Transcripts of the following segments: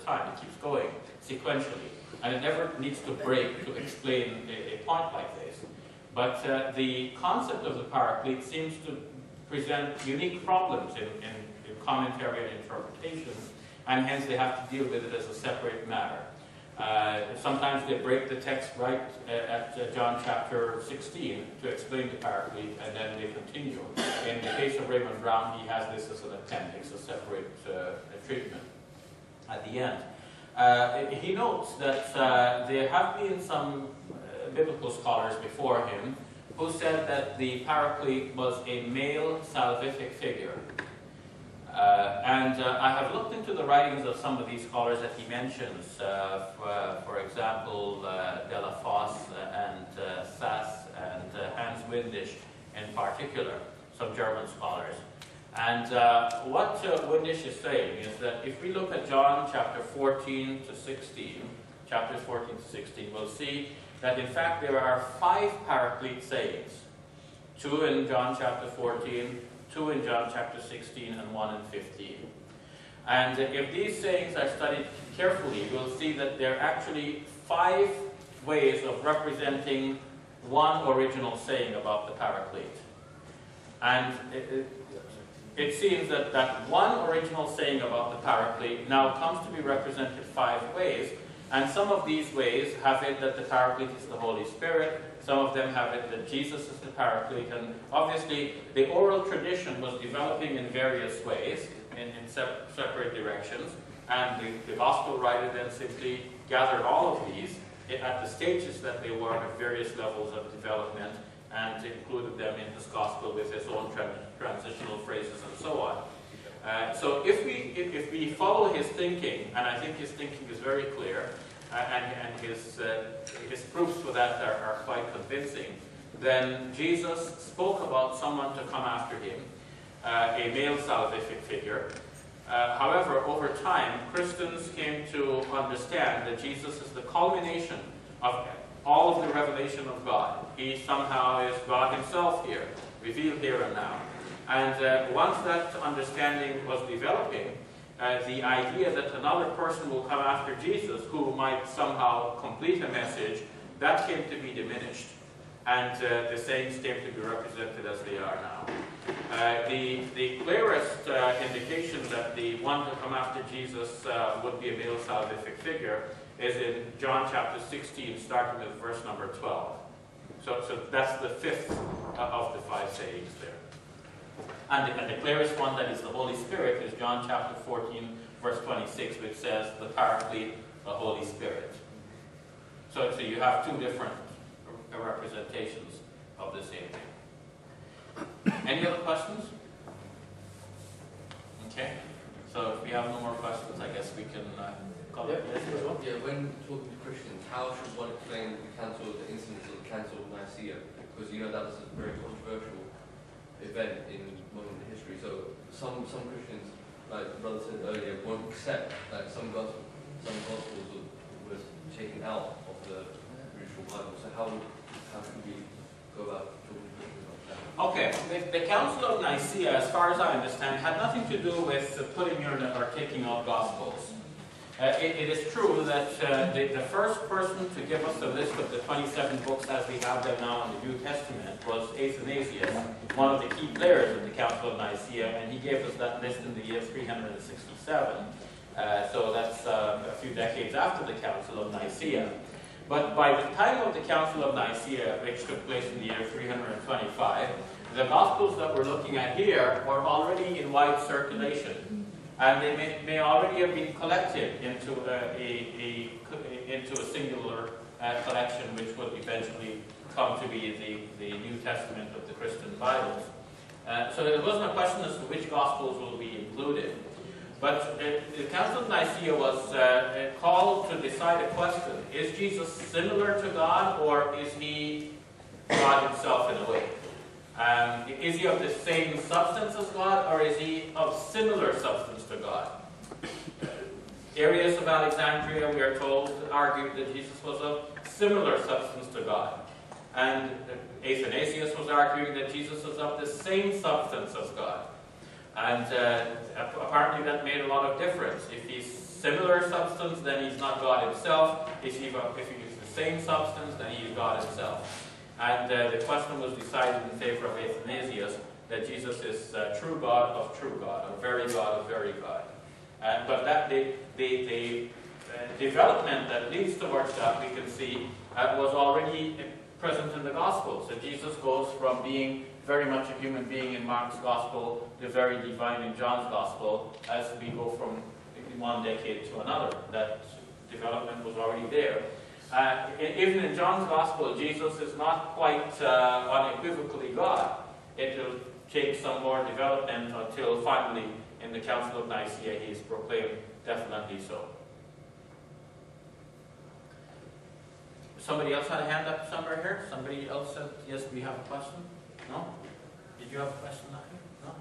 time. It keeps going sequentially. And it never needs to break to explain a point like this. But the concept of the Paraclete seems to present unique problems in commentary and interpretation, and hence they have to deal with it as a separate matter. Sometimes they break the text right at John chapter 16 to explain the Paraclete, and then they continue. In the case of Raymond Brown, he has this as an appendix, a separate treatment at the end. He notes that there have been some biblical scholars before him who said that the Paraclete was a male salvific figure. I have looked into the writings of some of these scholars that he mentions, for example, Della Fosse and Sass and Hans Windisch in particular, some German scholars. And what Windisch is saying is that if we look at John chapter 14 to 16, chapters 14 to 16, we'll see that in fact there are 5 Paraclete sayings. 2 in John chapter 14, 2 in John chapter 16, and 1 in 15. And if these sayings are studied carefully, you'll see that there are actually 5 ways of representing one original saying about the Paraclete. And it seems that that one original saying about the Paraclete now comes to be represented 5 ways, and some of these ways have it that the Paraclete is the Holy Spirit, some of them have it that Jesus is the Paraclete, and obviously the oral tradition was developing in various ways, in separate directions, and the Gospel writer then simply gathered all of these at the stages that they were at various levels of development, and included them in his Gospel with his own transitional phrases and so on. So if we follow his thinking, and I think his thinking is very clear, and his proofs for that are quite convincing, then Jesus spoke about someone to come after him, a male salvific figure. However, over time, Christians came to understand that Jesus is the culmination of all of the revelation of God. He somehow is God himself here, revealed here and now. And once that understanding was developing, the idea that another person will come after Jesus who might somehow complete a message, that came to be diminished. And the sayings came to be represented as they are now. The clearest indication that the one to come after Jesus would be a male salvific figure is in John chapter 16, starting with verse number 12. So that's the 5th of the 5 sayings there. And the clearest one that is the Holy Spirit is John chapter 14, verse 26, which says, the Paraclete, the Holy Spirit. So you have 2 different representations of the same thing. Any other questions? Okay. So if we have no more questions, I guess we can call it. Yeah, when talking to Christians, how should one explain the incidents of the Council of Nicaea? Because you know that was a very controversial event in modern history. So some Christians, like the brother said earlier, won't accept that some gospels was taken out of the original Bible. So how should we go about talking to Christians about that? Okay, the Council of Nicaea, as far as I understand, had nothing to do with putting in or taking out gospels. It is true that the first person to give us a list of the 27 books as we have them now in the New Testament was Athanasius, one of the key players of the Council of Nicaea, and he gave us that list in the year 367. So that's a few decades after the Council of Nicaea. But by the time of the Council of Nicaea, which took place in the year 325, the Gospels that we're looking at here were already in wide circulation. And they may already have been collected into a singular collection, which would eventually come to be the New Testament of the Christian Bibles. So there wasn't a question as to which Gospels will be included. But the Council of Nicaea was called to decide a question. Is Jesus similar to God, or is he God himself in a way? Is he of the same substance as God, or is he of similar substance to God? Arius of Alexandria, we are told, argued that Jesus was of similar substance to God. And Athanasius was arguing that Jesus was of the same substance as God. And apparently that made a lot of difference. If he's similar substance, then he's not God himself. If he uses the same substance, then he is God himself. And the question was decided in favor of Athanasius, that Jesus is true God of true God, or very God of very God. But that the development that leads towards that, we can see, was already present in the Gospel. So Jesus goes from being very much a human being in Mark's Gospel to very divine in John's Gospel, as we go from one decade to another. That development was already there. Even in John's Gospel, Jesus is not quite unequivocally God. It will take some more development until finally, in the Council of Nicaea, he is proclaimed definitely so. Somebody else had a hand up somewhere here? Somebody else said, yes, we have a question? No? Did you have a question, Naki? No?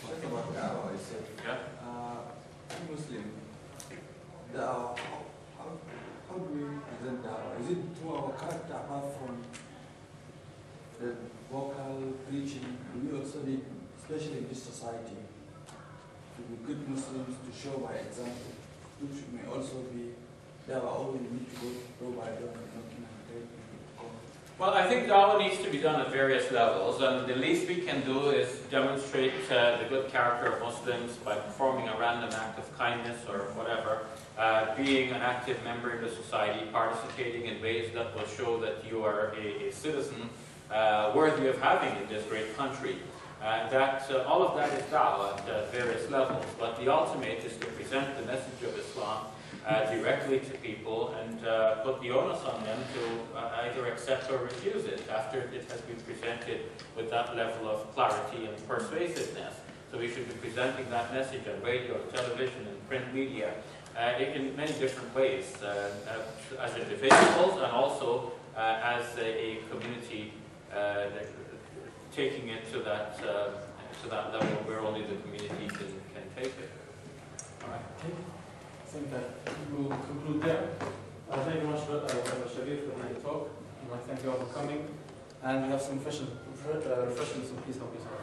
Talking about dawah, I said, Muslim, dawah, how do we present dawah? Is it through our character apart from the vocal preaching? We also need, especially in this society, to be good Muslims, to show by example, which may also be dawah, or we need to go by door and knocking and telling people to come. Well, I think dawah needs to be done at various levels, and the least we can do is demonstrate the good character of Muslims by performing a random act of kindness or whatever, being an active member in the society, participating in ways that will show that you are a citizen worthy of having in this great country. All of that is dawah at various levels, but the ultimate is to present the message of Islam directly to people and put the onus on them to either accept or refuse it after it has been presented with that level of clarity and persuasiveness. So we should be presenting that message on radio, television, and print media in many different ways, as individuals and also as a community, taking it to that level where only the community can take it. All right. I think that we will conclude there. Thank you very much, Br Shabir, for the talk. I want to thank you all for coming. And we have some refreshments, so please help yourself.